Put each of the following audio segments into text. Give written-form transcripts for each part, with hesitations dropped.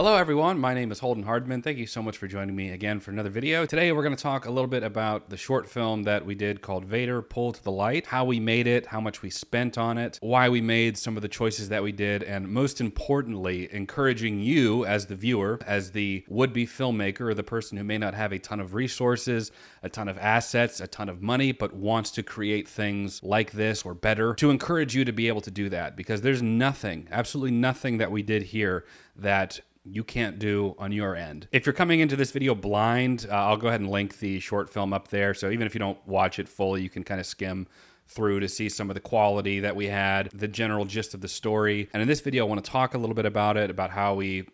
Hello everyone, my name is Holden Hardman. Thank you so much for joining me again for another video. Today we're going to talk a little bit about the short film that we did called Vader, Pull to the Light, how we made it, how much we spent on it, why we made some of the choices that we did, and most importantly, encouraging you as the viewer, as the would-be filmmaker or the person who may not have a ton of resources, a ton of assets, a ton of money, but wants to create things like this or better, to encourage you to be able to do that, because there's nothing, absolutely nothing that we did here that you can't do on your end. If you're coming into this video blind, I'll go ahead and link the short film up there. So even if you don't watch it fully, you can kind of skim through to see some of the quality that we had, the general gist of the story. And in this video, I want to talk a little bit about it, about how we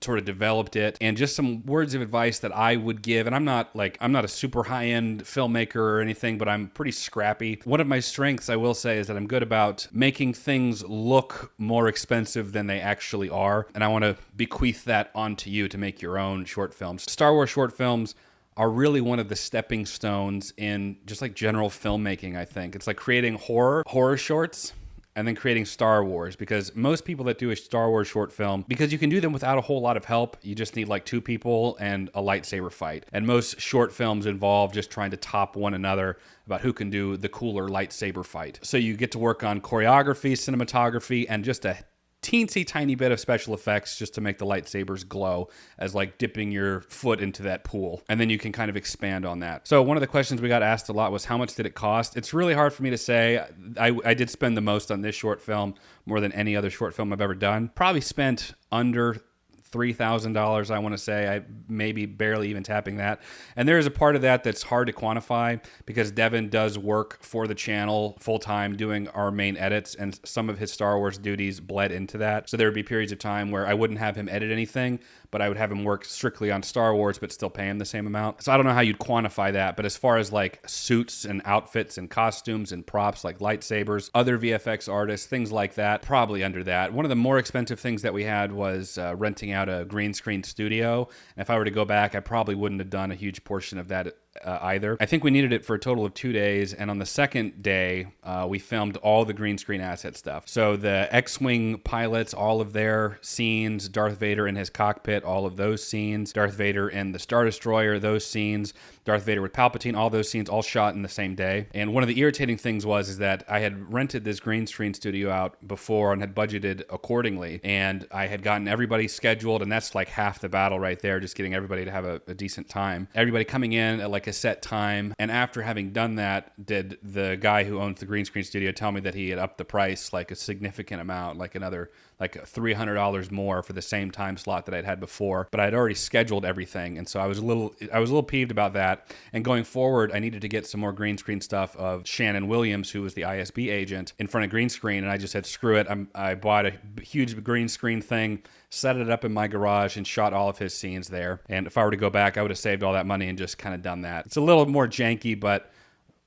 sort of developed it, and just some words of advice that I would give. And I'm not a super high-end filmmaker or anything, but I'm pretty scrappy. One of my strengths, I will say, is that I'm good about making things look more expensive than they actually are. And I want to bequeath that onto you to make your own short films. Star Wars short films are really one of the stepping stones in just like general filmmaking, I think. It's like creating horror shorts and then creating Star Wars, because most people that do a Star Wars short film, because you can do them without a whole lot of help, you just need like two people and a lightsaber fight. And most short films involve just trying to top one another about who can do the cooler lightsaber fight. So you get to work on choreography, cinematography, and just a teensy tiny bit of special effects just to make the lightsabers glow, as like dipping your foot into that pool. And then you can kind of expand on that. So one of the questions we got asked a lot was, how much did it cost? It's really hard for me to say. I did spend the most on this short film, more than any other short film I've ever done. Probably spent under $3,000, I want to say. I maybe barely even tapping that. And there is a part of that that's hard to quantify, because Devin does work for the channel full-time doing our main edits, and some of his Star Wars duties bled into that. So there would be periods of time where I wouldn't have him edit anything, but I would have him work strictly on Star Wars, but still pay him the same amount. So I don't know how you'd quantify that, but as far as like suits and outfits and costumes and props like lightsabers, other VFX artists, things like that, probably under that. One of the more expensive things that we had was renting out a green screen studio. And if I were to go back, I probably wouldn't have done a huge portion of that either. I think we needed it for a total of 2 days, and on the second day, we filmed all the green screen asset stuff. So the X-Wing pilots, all of their scenes, Darth Vader in his cockpit, all of those scenes, Darth Vader in the Star Destroyer, those scenes, Darth Vader with Palpatine, all those scenes, all shot in the same day. And one of the irritating things is that I had rented this green screen studio out before and had budgeted accordingly, and I had gotten everybody scheduled, and that's like half the battle right there, just getting everybody to have a decent time. Everybody coming in at like a set time, and after having done that, did the guy who owns the green screen studio tell me that he had upped the price like a significant amount, like another like $300 more for the same time slot that I'd had before. But I'd already scheduled everything, and so I was a little peeved about that. And going forward, I needed to get some more green screen stuff of Shannon Williams, who was the ISB agent, in front of green screen, and I just said, screw it. I bought a huge green screen thing, set it up in my garage, and shot all of his scenes there. And if I were to go back, I would have saved all that money and just kind of done that. It's a little more janky, but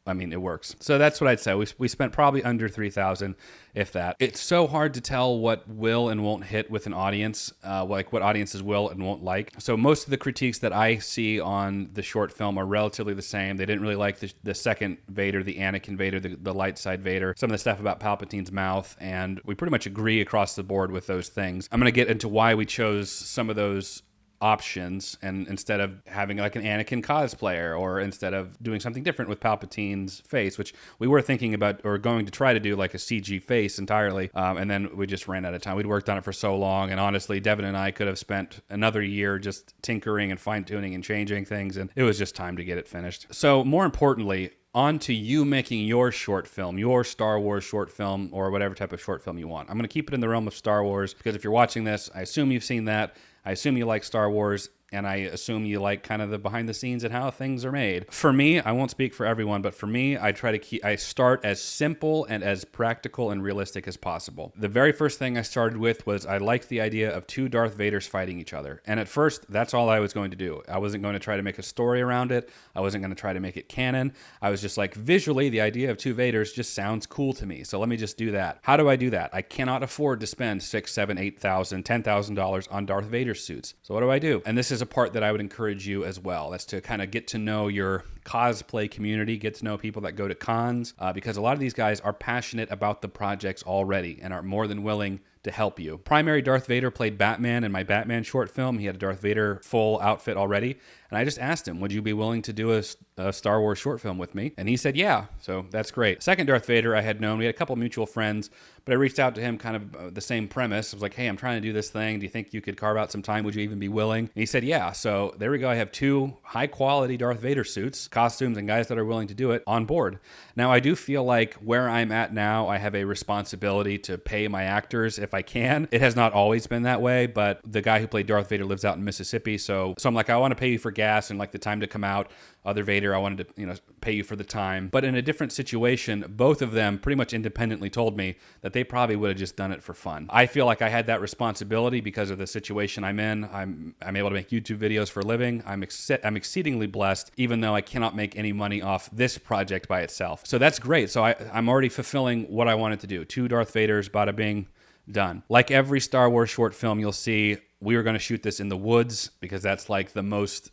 I mean, it works. So that's what I'd say. We spent probably under $3,000, if that. It's so hard to tell what will and won't hit with an audience, like what audiences will and won't like. So most of the critiques that I see on the short film are relatively the same. They didn't really like the second Vader, the Anakin Vader, the light side Vader, some of the stuff about Palpatine's mouth, and we pretty much agree across the board with those things. I'm going to get into why we chose some of those options, and instead of having like an Anakin cosplayer, or instead of doing something different with Palpatine's face, which we were thinking about or going to try to do like a CG face entirely, and then we just ran out of time. We'd worked on it for so long, and honestly, Devin and I could have spent another year just tinkering and fine-tuning and changing things, and it was just time to get it finished. So more importantly, on to you making your short film, your Star Wars short film, or whatever type of short film you want. I'm going to keep it in the realm of Star Wars, because if you're watching this, I assume you've seen that. I assume you like Star Wars, and I assume you like kind of the behind the scenes and how things are made. For me, I won't speak for everyone, but for me, I start as simple and as practical and realistic as possible. The very first thing I started with was I liked the idea of two Darth Vaders fighting each other. And at first, that's all I was going to do. I wasn't going to try to make a story around it. I wasn't going to try to make it canon. I was just like, visually, the idea of two Vaders just sounds cool to me. So let me just do that. How do I do that? I cannot afford to spend $6,000, $7,000, $8,000, $10,000 on Darth Vader suits. So what do? And this is a part that I would encourage you as well. That's to kind of get to know your cosplay community, get to know people that go to cons, because a lot of these guys are passionate about the projects already and are more than willing to help you. Primary Darth Vader played Batman in my Batman short film. He had a Darth Vader full outfit already. And I just asked him, would you be willing to do a Star Wars short film with me? And he said, yeah. So that's great. Second Darth Vader I had known. We had a couple mutual friends, but I reached out to him kind of the same premise. I was like, hey, I'm trying to do this thing. Do you think you could carve out some time? Would you even be willing? And he said, yeah. So there we go. I have 2 high quality Darth Vader suits, costumes, and guys that are willing to do it on board. Now, I do feel like where I'm at now, I have a responsibility to pay my actors if I can. It has not always been that way, but the guy who played Darth Vader lives out in Mississippi. So I'm like, I want to pay you for gas and like the time to come out. Other Vader, I wanted to, pay you for the time. But in a different situation, both of them pretty much independently told me that they probably would have just done it for fun. I feel like I had that responsibility because of the situation I'm in. I'm able to make YouTube videos for a living. I'm exceedingly blessed, even though I cannot make any money off this project by itself. So that's great. So I'm already fulfilling what I wanted to do. 2 Darth Vaders, bada bing, done. Like every Star Wars short film you'll see, we were going to shoot this in the woods because that's like the most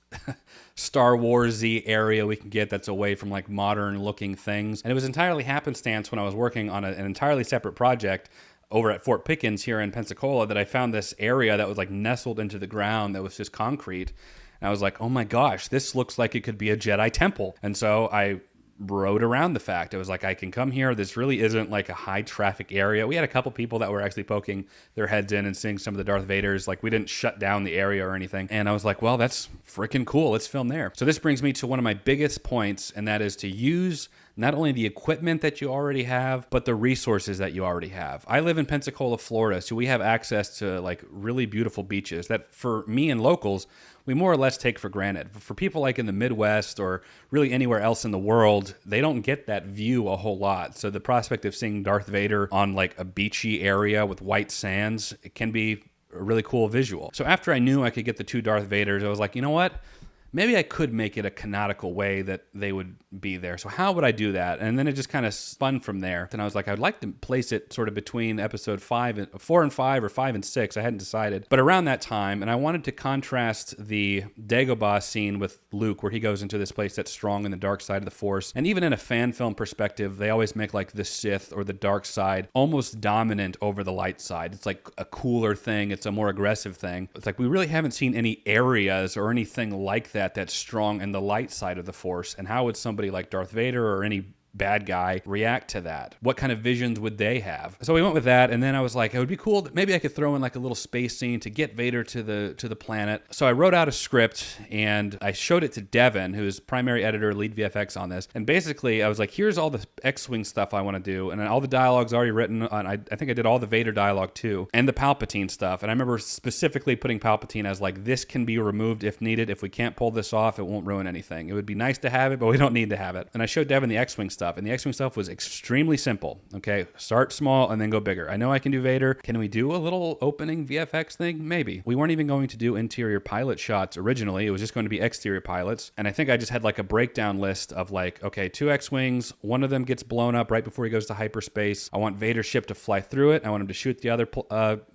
Star Wars-y area we can get that's away from like modern looking things. And it was entirely happenstance when I was working on an entirely separate project over at Fort Pickens here in Pensacola that I found this area that was like nestled into the ground that was just concrete. And I was like, oh my gosh, this looks like it could be a Jedi temple. And so I rode around the fact. It was like, I can come here. This really isn't like a high traffic area. We had a couple people that were actually poking their heads in and seeing some of the Darth Vaders. Like we didn't shut down the area or anything. And I was like, well, that's freaking cool. Let's film there. So this brings me to one of my biggest points, and that is to use not only the equipment that you already have, but the resources that you already have. I live in Pensacola, Florida, so we have access to like really beautiful beaches that for me and locals, we more or less take for granted. For people like in the Midwest or really anywhere else in the world, they don't get that view a whole lot. So the prospect of seeing Darth Vader on like a beachy area with white sands, it can be a really cool visual. So after I knew I could get the 2 Darth Vaders, I was like, you know what? Maybe I could make it a canonical way that they would be there. So how would I do that? And then it just kind of spun from there. Then I was like, I'd like to place it sort of between episode 4 and 5 or 5 and 6. I hadn't decided. But around that time, and I wanted to contrast the Dagobah scene with Luke, where he goes into this place that's strong in the dark side of the Force. And even in a fan film perspective, they always make like the Sith or the dark side almost dominant over the light side. It's like a cooler thing. It's a more aggressive thing. It's like we really haven't seen any areas or anything like that's strong in the light side of the Force. And how would somebody like Darth Vader or any bad guy react to that? What kind of visions would they have? So we went with that, and then I was like, it would be cool. Maybe I could throw in like a little space scene to get Vader to the planet. So I wrote out a script and I showed it to Devin, who's primary editor, lead VFX on this. And basically, I was like, here's all the X-Wing stuff I want to do, and all the dialogue's already written. I think I did all the Vader dialogue too, and the Palpatine stuff. And I remember specifically putting Palpatine as like, this can be removed if needed. If we can't pull this off, it won't ruin anything. It would be nice to have it, but we don't need to have it. And I showed Devin the X-Wing stuff. And the X-Wing stuff was extremely simple. Okay, start small and then go bigger. I know I can do Vader. Can we do a little opening VFX thing? Maybe. We weren't even going to do interior pilot shots originally. It was just going to be exterior pilots. And I think I just had like a breakdown list of like, okay, 2 X-Wings. One of them gets blown up right before he goes to hyperspace. I want Vader's ship to fly through it. I want him to shoot the other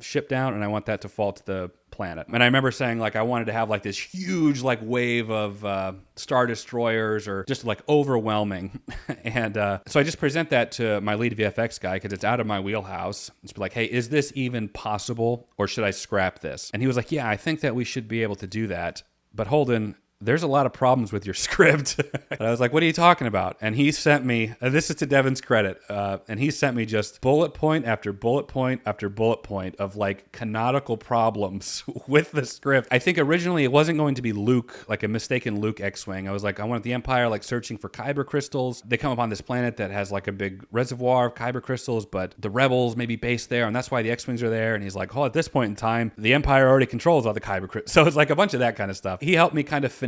ship down, and I want that to fall to the planet. And I remember saying like I wanted to have like this huge like wave of Star Destroyers, or just like overwhelming. And so I just present that to my lead VFX guy because it's out of my wheelhouse. It's be like, hey, is this even possible, or should I scrap this? And he was like, yeah, I think that we should be able to do that. But Holden, there's a lot of problems with your script. And I was like, what are you talking about? And he sent me, this is to Devin's credit, and he sent me just bullet point after bullet point after bullet point of like canonical problems with the script. I think originally it wasn't going to be Luke, like a mistaken Luke X-Wing. I was like, I want the Empire like searching for kyber crystals. They come upon this planet that has like a big reservoir of kyber crystals, but the rebels may be based there, and that's why the X-Wings are there. And he's like, oh, at this point in time, the Empire already controls all the kyber crystals. So it's like a bunch of that kind of stuff. He helped me kind of finagle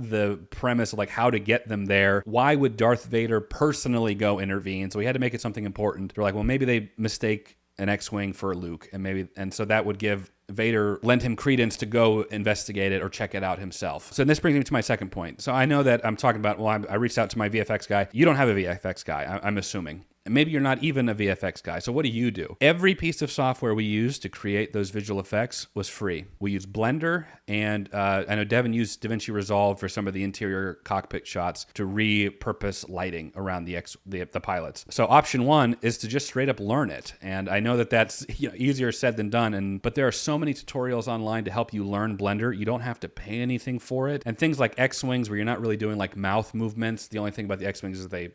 the premise of like how to get them there. Why would Darth Vader personally go intervene? So we had to make it something important. They're like, well, maybe they mistake an X-Wing for Luke, and so that would give Vader, lend him credence to go investigate it or check it out himself. So this brings me to my second point. So I know that I'm talking about, well, I reached out to my VFX guy. You don't have a VFX guy, I'm assuming. And maybe you're not even a VFX guy. So what do? Every piece of software we used to create those visual effects was free. We used Blender, and I know Devin used DaVinci Resolve for some of the interior cockpit shots to repurpose lighting around the pilots. So option one is to just straight up learn it. And I know that that's easier said than done. But there are so many tutorials online to help you learn Blender. You don't have to pay anything for it. And things like X-Wings, where you're not really doing like mouth movements. The only thing about the X-Wings is they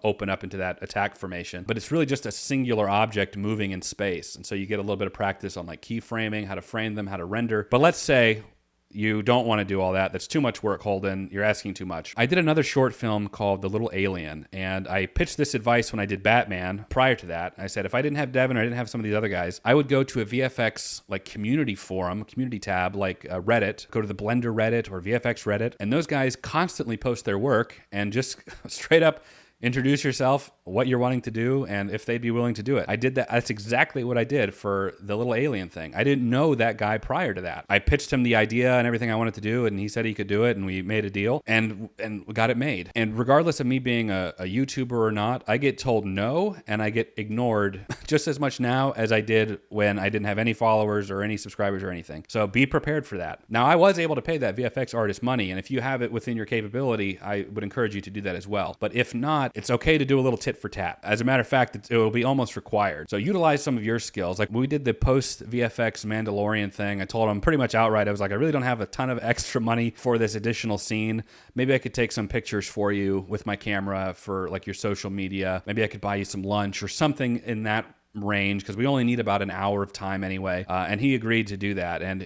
open up into that attack formation. But it's really just a singular object moving in space. And so you get a little bit of practice on like keyframing, how to frame them, how to render. But let's say you don't want to do all that. That's too much work, Holden. You're asking too much. I did another short film called The Little Alien, and I pitched this advice when I did Batman. Prior to that, I said, if I didn't have Devin or I didn't have some of these other guys, I would go to a VFX like community forum, community tab, like Reddit, go to the Blender Reddit or VFX Reddit, and those guys constantly post their work and just straight up introduce yourself, what you're wanting to do, and if they'd be willing to do it. I did that. That's exactly what I did for the Little Alien thing. I didn't know that guy prior to that. I pitched him the idea and everything I wanted to do, and he said he could do it, and we made a deal, and we got it made. And regardless of me being a YouTuber or not, I get told no, and I get ignored just as much now as I did when I didn't have any followers or any subscribers or anything. So be prepared for that. Now, I was able to pay that VFX artist money, and if you have it within your capability, I would encourage you to do that as well. But if not, it's okay to do a little tit for tat. As a matter of fact, it will be almost required. So utilize some of your skills. Like we did the post VFX Mandalorian thing. I told him pretty much outright, I was like, I really don't have a ton of extra money for this additional scene. Maybe I could take some pictures for you with my camera for like your social media. Maybe I could buy you some lunch or something in that range, because we only need about an hour of time anyway. And he agreed to do that. And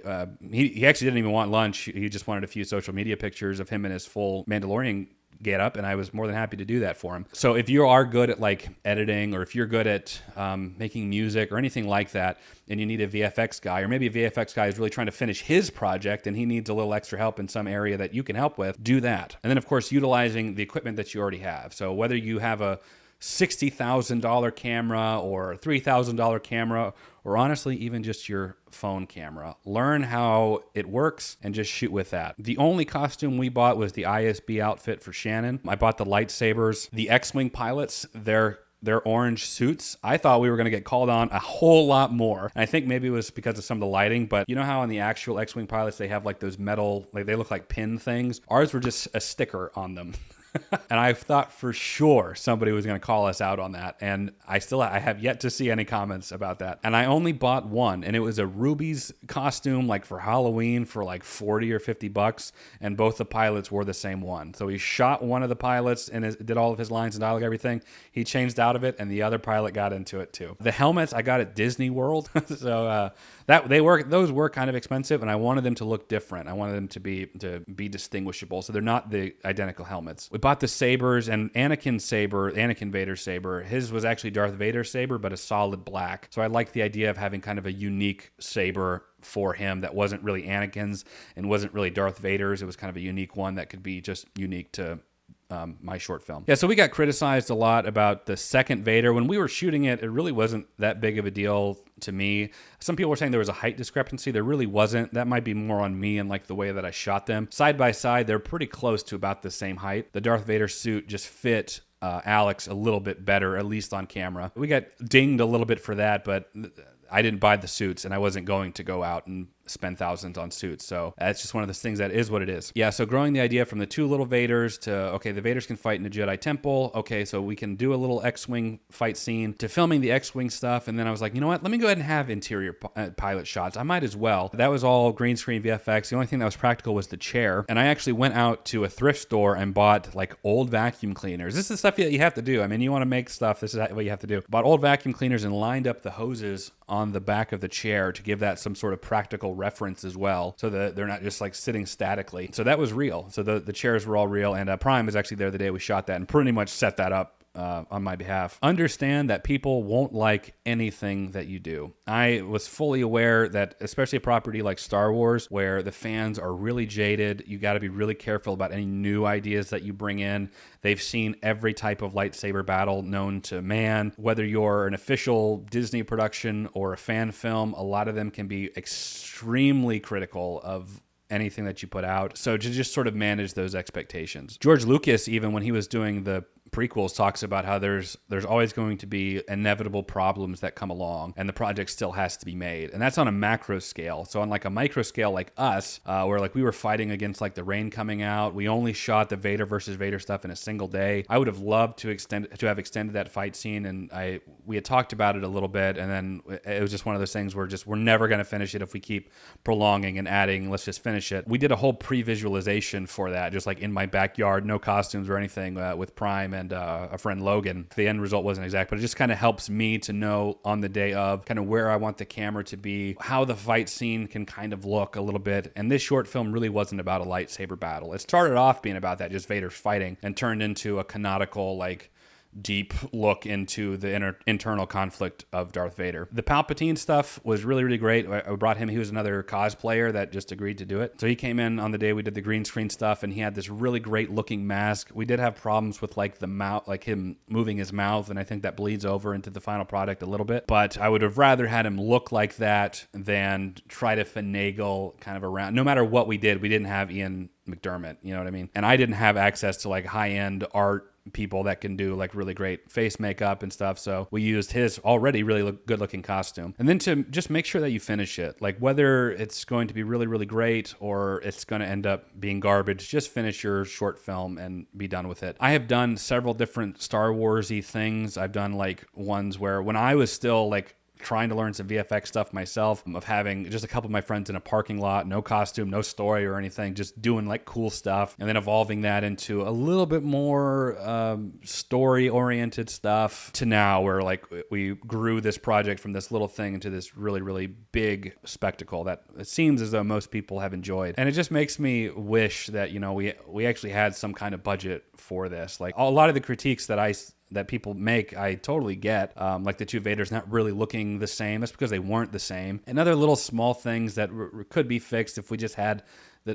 he actually didn't even want lunch. He just wanted a few social media pictures of him in his full Mandalorian get up, and I was more than happy to do that for him. So if you are good at like editing, or if you're good at making music or anything like that, and you need a VFX guy, or maybe a VFX guy is really trying to finish his project and he needs a little extra help in some area that you can help with, do that. And then of course, utilizing the equipment that you already have. So whether you have a $60,000 camera or a $3,000 camera, or honestly, even just your phone camera, learn how it works and just shoot with that. The only costume we bought was the ISB outfit for Shannon. I bought the lightsabers. The X-Wing pilots, their orange suits, I thought we were going to get called on a whole lot more. And I think maybe it was because of some of the lighting, but you know how on the actual X-Wing pilots, they have like those metal, like they look like pin things? Ours were just a sticker on them. And I thought for sure somebody was going to call us out on that. And I have yet to see any comments about that. And I only bought one, and it was a Ruby's costume, like for Halloween, for like 40 or 50 bucks. And both the pilots wore the same one. So he shot one of the pilots and did all of his lines and dialogue, everything. He changed out of it, and the other pilot got into it too. The helmets I got at Disney World. So those were kind of expensive, and I wanted them to look different. I wanted them to be distinguishable. So they're not the identical helmets. We bought the sabers, and Anakin Vader's saber, his was actually Darth Vader's saber, but a solid black. So I liked the idea of having kind of a unique saber for him that wasn't really Anakin's and wasn't really Darth Vader's. It was kind of a unique one that could be just unique to my short film. Yeah, so we got criticized a lot about the second Vader. When we were shooting it, it really wasn't that big of a deal to me. Some people were saying there was a height discrepancy. There really wasn't. That might be more on me and like the way that I shot them. Side by side, they're pretty close to about the same height. The Darth Vader suit just fit Alex a little bit better, at least on camera. We got dinged a little bit for that, but I didn't buy the suits, and I wasn't going to go out and spend thousands on suits. So that's just one of those things that is what it is. Yeah, so growing the idea from the two little Vaders to, okay, the Vaders can fight in a Jedi temple. Okay, so we can do a little X-Wing fight scene, to filming the X-Wing stuff. And then I was like, you know what? Let me go ahead and have interior pilot shots. I might as well. That was all green screen VFX. The only thing that was practical was the chair. And I actually went out to a thrift store and bought like old vacuum cleaners. This is the stuff that you have to do. I mean, you want to make stuff, this is what you have to do. Bought old vacuum cleaners and lined up the hoses on the back of the chair to give that some sort of practical reference as well, so that they're not just like sitting statically. So that was real. So the chairs were all real, and Prime was actually there the day we shot that and pretty much set that up on my behalf. Understand that people won't like anything that you do. I was fully aware that, especially a property like Star Wars, where the fans are really jaded, you got to be really careful about any new ideas that you bring in. They've seen every type of lightsaber battle known to man. Whether you're an official Disney production or a fan film, a lot of them can be extremely critical of anything that you put out. So to just sort of manage those expectations. George Lucas, even when he was doing the prequels talks about how there's always going to be inevitable problems that come along, and the project still has to be made. And that's on a macro scale. So on like a micro scale like us, where like we were fighting against like the rain coming out, we only shot the Vader versus Vader stuff in a single day. I would have loved to have extended that fight scene, and we had talked about it a little bit, and then it was just one of those things where we're never going to finish it if we keep prolonging and adding. Let's just finish it. We did a whole pre-visualization for that, just like in my backyard, no costumes or anything, with Prime and a friend Logan. The end result wasn't exact, but it just kind of helps me to know on the day of kind of where I want the camera to be, how the fight scene can kind of look a little bit. And this short film really wasn't about a lightsaber battle. It started off being about that, just Vader's fighting, and turned into a canonical, like, deep look into the internal conflict of Darth Vader. The Palpatine stuff was really, really great. I brought him. He was another cosplayer that just agreed to do it. So he came in on the day we did the green screen stuff, and he had this really great looking mask. We did have problems with like the mouth, like him moving his mouth, and I think that bleeds over into the final product a little bit. But I would have rather had him look like that than try to finagle kind of around. No matter what we did, we didn't have Ian McDermott, you know what I mean? And I didn't have access to like high-end art people that can do like really great face makeup and stuff. So we used his already really good looking costume. And then to just make sure that you finish it, like whether it's going to be really, really great or it's going to end up being garbage, just finish your short film and be done with it. I have done several different Star Wars-y things. I've done like ones where when I was still like trying to learn some VFX stuff myself, of having just a couple of my friends in a parking lot, no costume, no story or anything, just doing like cool stuff, and then evolving that into a little bit more story-oriented stuff, to now where like we grew this project from this little thing into this really, really big spectacle that it seems as though most people have enjoyed. And it just makes me wish that, you know, we actually had some kind of budget for this. Like a lot of the critiques that people make, I totally get. Like the two Vaders not really looking the same. That's because they weren't the same. And other little small things that could be fixed if we just had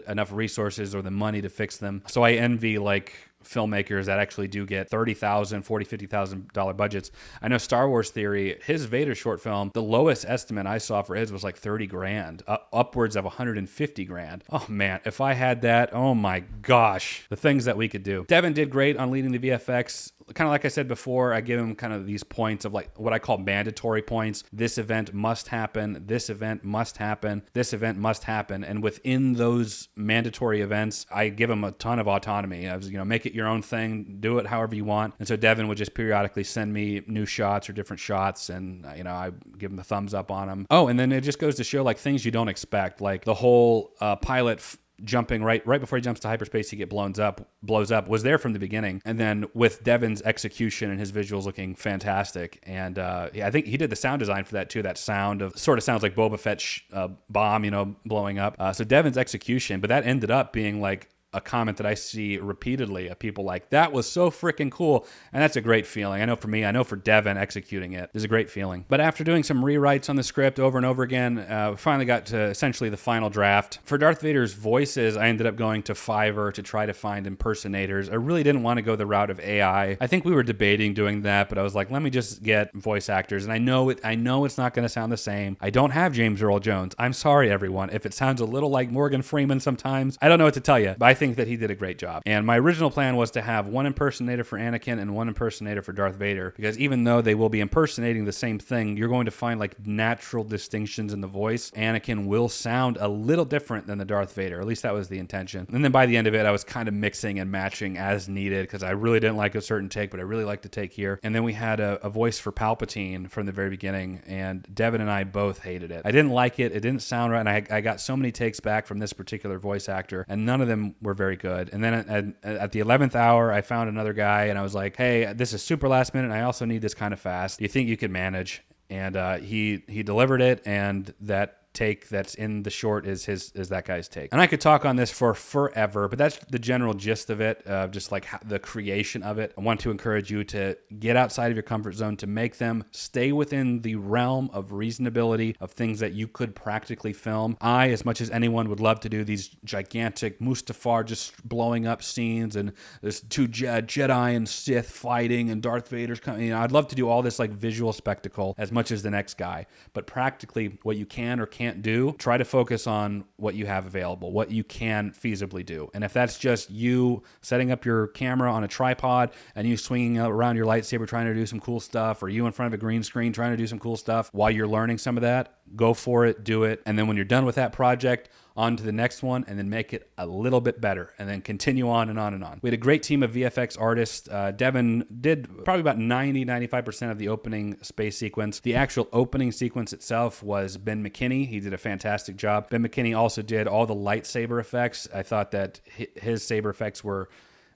enough resources or the money to fix them. So I envy like filmmakers that actually do get $30,000, $40,000, $50,000 budgets. I know Star Wars Theory, his Vader short film, the lowest estimate I saw for his was like 30 grand, upwards of 150 grand. Oh man, if I had that, oh my gosh, the things that we could do. Devin did great on leading the VFX. Kind of like I said before, I give him kind of these points of like what I call mandatory points. This event must happen. This event must happen. This event must happen. And within those mandatory events, I give him a ton of autonomy. I was, you know, make it your own thing, do it however you want. And so Devin would just periodically send me new shots or different shots, and you know, I give him the thumbs up on them. Oh, and then it just goes to show like things you don't expect, like the whole pilot jumping right before he jumps to hyperspace, he blows up, was there from the beginning. And then with Devin's execution and his visuals looking fantastic. And yeah, I think he did the sound design for that too. That sound of sort of sounds like Boba Fett's bomb, you know, blowing up. So Devin's execution, but that ended up being like a comment that I see repeatedly of people like, that was so freaking cool. And that's a great feeling. I know for me, I know for Devin, executing it is a great feeling. But after doing some rewrites on the script over and over again, we finally got to essentially the final draft. For Darth Vader's voices, I ended up going to Fiverr to try to find impersonators. I really didn't want to go the route of AI. I think we were debating doing that, but I was like, let me just get voice actors. And I know it's not going to sound the same. I don't have James Earl Jones. I'm sorry, everyone. If it sounds a little like Morgan Freeman sometimes, I don't know what to tell you, but I think that he did a great job. And my original plan was to have one impersonator for Anakin and one impersonator for Darth Vader, because even though they will be impersonating the same thing, you're going to find like natural distinctions in the voice. Anakin will sound a little different than the Darth Vader. At least that was the intention. And then by the end of it, I was kind of mixing and matching as needed, because I really didn't like a certain take, but I really liked the take here. And then we had a voice for Palpatine from the very beginning, and Devin and I both hated it. I didn't like it. It didn't sound right. And I got so many takes back from this particular voice actor, and none of them were very good. And then at the 11th hour, I found another guy, and I was like, hey, this is super last minute, and I also need this kind of fast. Do you think you could manage? And he delivered it, and that take that's in the short is that guy's take. And I could talk on this for forever, but that's the general gist of it, just like the creation of it. I want to encourage you to get outside of your comfort zone, to make them stay within the realm of reasonability of things that you could practically film. I, as much as anyone, would love to do these gigantic Mustafar just blowing up scenes, and there's two Jedi and Sith fighting, and Darth Vader's coming. You know, I'd love to do all this like visual spectacle as much as the next guy, but practically what you can or can't can't do, try to focus on what you have available, what you can feasibly do. And if that's just you setting up your camera on a tripod and you swinging around your lightsaber trying to do some cool stuff, or you in front of a green screen trying to do some cool stuff while you're learning some of that, go for it, do it. And then when you're done with that project, on to the next one, and then make it a little bit better, and then continue on and on and on. We had a great team of VFX artists. Devin did probably about 95% of the opening space sequence. The actual opening sequence itself was Ben McKinney. He did a fantastic job. Ben McKinney also did all the lightsaber effects. I thought that his saber effects were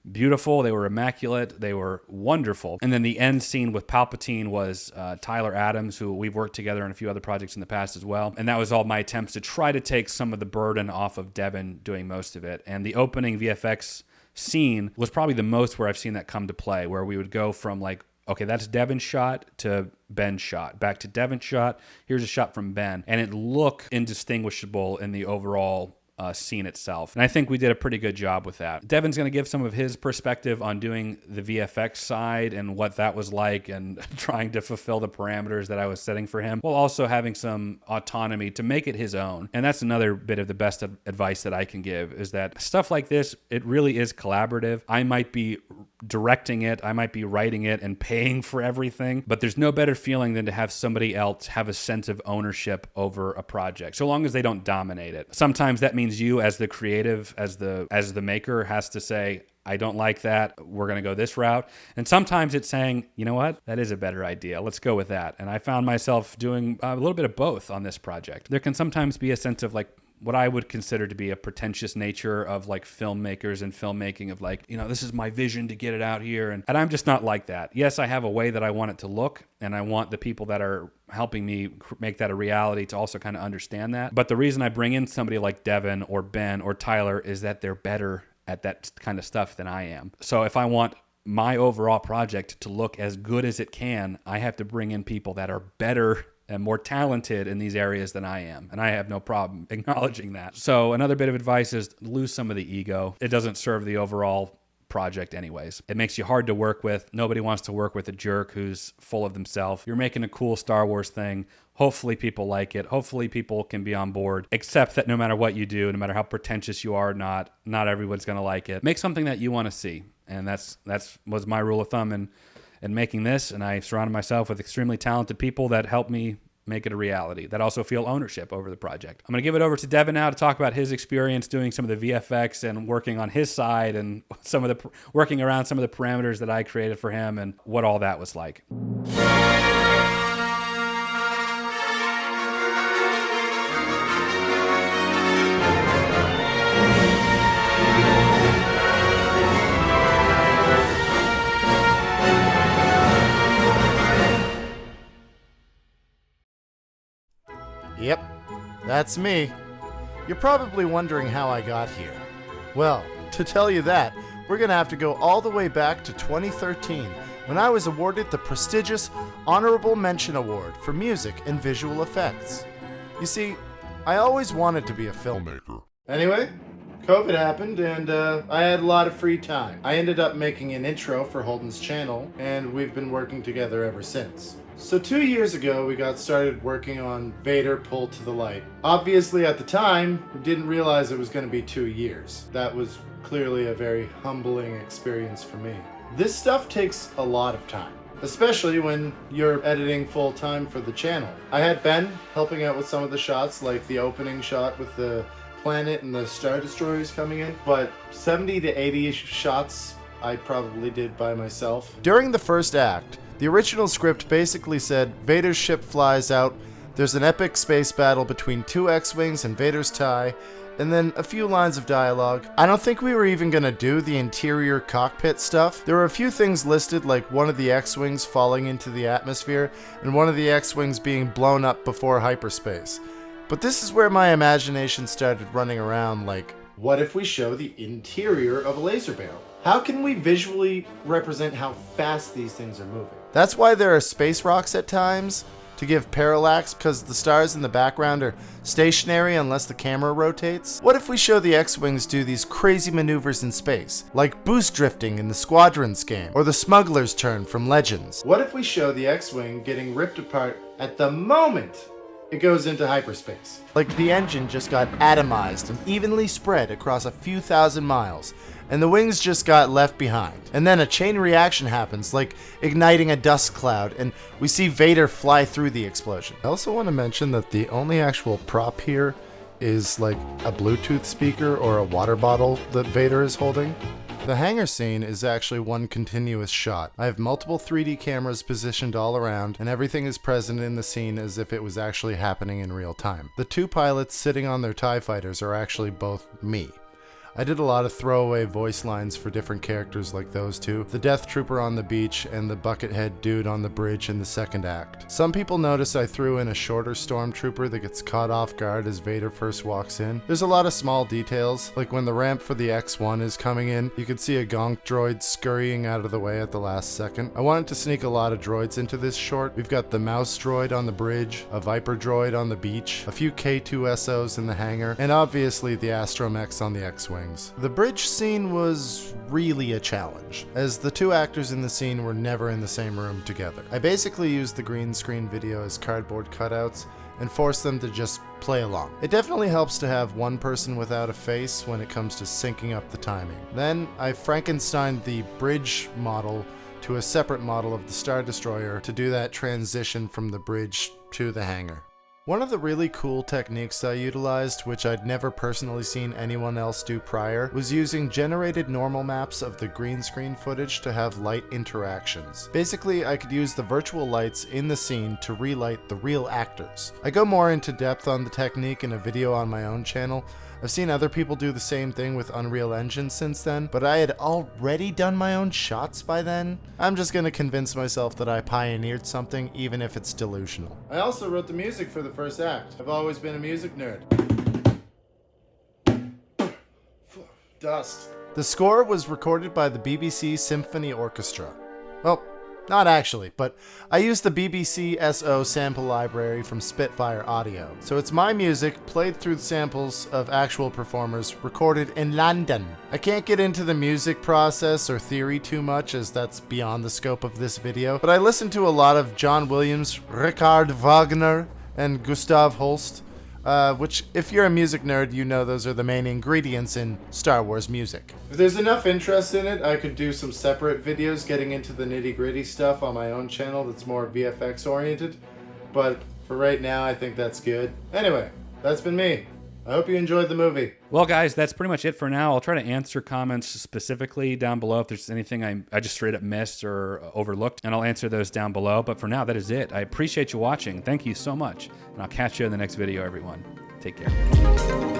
beautiful. They were immaculate. They were wonderful. And then the end scene with Palpatine was Tyler Adams, who we've worked together on a few other projects in the past as well. And that was all my attempts to try to take some of the burden off of Devin doing most of it. And the opening VFX scene was probably the most where I've seen that come to play, where we would go from like, okay, that's Devin's shot to Ben's shot, back to Devin's shot. Here's a shot from Ben. And it looked indistinguishable in the overall scene itself. And I think we did a pretty good job with that. Devin's going to give some of his perspective on doing the VFX side and what that was like and trying to fulfill the parameters that I was setting for him, while also having some autonomy to make it his own. And that's another bit of the best advice that I can give, is that stuff like this, it really is collaborative. I might be directing it, I might be writing it and paying for everything, but there's no better feeling than to have somebody else have a sense of ownership over a project, so long as they don't dominate it. Sometimes that means you as the creative, as the maker, has to say, I don't like that, we're going to go this route. And sometimes it's saying, you know what, that is a better idea, let's go with that. And I found myself doing a little bit of both on this project. There can sometimes be a sense of like what I would consider to be a pretentious nature of like filmmakers and filmmaking, of like, you know, this is my vision to get it out here. And I'm just not like that. Yes, I have a way that I want it to look, and I want the people that are helping me make that a reality to also kind of understand that. But the reason I bring in somebody like Devin or Ben or Tyler is that they're better at that kind of stuff than I am. So if I want my overall project to look as good as it can, I have to bring in people that are better and more talented in these areas than I am. And I have no problem acknowledging that. So another bit of advice is lose some of the ego. It doesn't serve the overall project anyways. It makes you hard to work with. Nobody wants to work with a jerk who's full of themselves. You're making a cool Star Wars thing. Hopefully people like it. Hopefully people can be on board. Except that no matter what you do, no matter how pretentious you are, not everyone's going to like it. Make something that you want to see. And that's was my rule of thumb in making this. And I surrounded myself with extremely talented people that help me make it a reality, that also feel ownership over the project. I'm going to give it over to Devin now to talk about his experience doing some of the VFX and working on his side, and some of the working around some of the parameters that I created for him and what all that was like. Yep, that's me. You're probably wondering how I got here. Well, to tell you that, we're gonna have to go all the way back to 2013, when I was awarded the prestigious Honorable Mention Award for Music and Visual Effects. You see, I always wanted to be a filmmaker. Anyway, COVID happened and I had a lot of free time. I ended up making an intro for Holden's channel, and we've been working together ever since. So 2 years ago, we got started working on Vader Pulled to the Light. Obviously, at the time, we didn't realize it was going to be 2 years. That was clearly a very humbling experience for me. This stuff takes a lot of time, especially when you're editing full-time for the channel. I had Ben helping out with some of the shots, like the opening shot with the planet and the Star Destroyers coming in, but 70 to 80 shots I probably did by myself. During the first act, the original script basically said Vader's ship flies out, there's an epic space battle between two X-Wings and Vader's TIE, and then a few lines of dialogue. I don't think we were even gonna do the interior cockpit stuff. There were a few things listed, like one of the X-Wings falling into the atmosphere, and one of the X-Wings being blown up before hyperspace. But this is where my imagination started running around like, what if we show the interior of a laser barrel? How can we visually represent how fast these things are moving? That's why there are space rocks at times, to give parallax, because the stars in the background are stationary unless the camera rotates. What if we show the X-Wings do these crazy maneuvers in space, like boost drifting in the Squadrons game, or the Smuggler's Turn from Legends? What if we show the X-Wing getting ripped apart at the moment it goes into hyperspace. Like the engine just got atomized and evenly spread across a few thousand miles, and the wings just got left behind. And then a chain reaction happens, like igniting a dust cloud, and we see Vader fly through the explosion. I also want to mention that the only actual prop here is like a Bluetooth speaker or a water bottle that Vader is holding. The hangar scene is actually one continuous shot. I have multiple 3D cameras positioned all around, and everything is present in the scene as if it was actually happening in real time. The two pilots sitting on their TIE fighters are actually both me. I did a lot of throwaway voice lines for different characters like those two, the Death Trooper on the beach and the Buckethead dude on the bridge in the second act. Some people notice I threw in a shorter stormtrooper that gets caught off guard as Vader first walks in. There's a lot of small details, like when the ramp for the X-1 is coming in, you can see a gonk droid scurrying out of the way at the last second. I wanted to sneak a lot of droids into this short. We've got the mouse droid on the bridge, a Viper droid on the beach, a few K2SOs in the hangar, and obviously the Astromechs on the X-Wing. The bridge scene was really a challenge, as the two actors in the scene were never in the same room together. I basically used the green screen video as cardboard cutouts and forced them to just play along. It definitely helps to have one person without a face when it comes to syncing up the timing. Then I Frankensteined the bridge model to a separate model of the Star Destroyer to do that transition from the bridge to the hangar. One of the really cool techniques I utilized, which I'd never personally seen anyone else do prior, was using generated normal maps of the green screen footage to have light interactions. Basically, I could use the virtual lights in the scene to relight the real actors. I go more into depth on the technique in a video on my own channel. I've seen other people do the same thing with Unreal Engine since then, but I had already done my own shots by then. I'm just gonna convince myself that I pioneered something, even if it's delusional. I also wrote the music for the first act. I've always been a music nerd. Dust. The score was recorded by the BBC Symphony Orchestra. Well, not actually, but I used the BBC SO sample library from Spitfire Audio. So it's my music played through samples of actual performers recorded in London. I can't get into the music process or theory too much, as that's beyond the scope of this video, but I listened to a lot of John Williams, Richard Wagner, and Gustav Holst, which, if you're a music nerd, you know those are the main ingredients in Star Wars music. If there's enough interest in it, I could do some separate videos getting into the nitty-gritty stuff on my own channel that's more VFX oriented, but for right now, I think that's good. Anyway, that's been me. I hope you enjoyed the movie. Well, guys, that's pretty much it for now. I'll try to answer comments specifically down below if there's anything I just straight up missed or overlooked, and I'll answer those down below. But for now, that is it. I appreciate you watching. Thank you so much, and I'll catch you in the next video, everyone. Take care.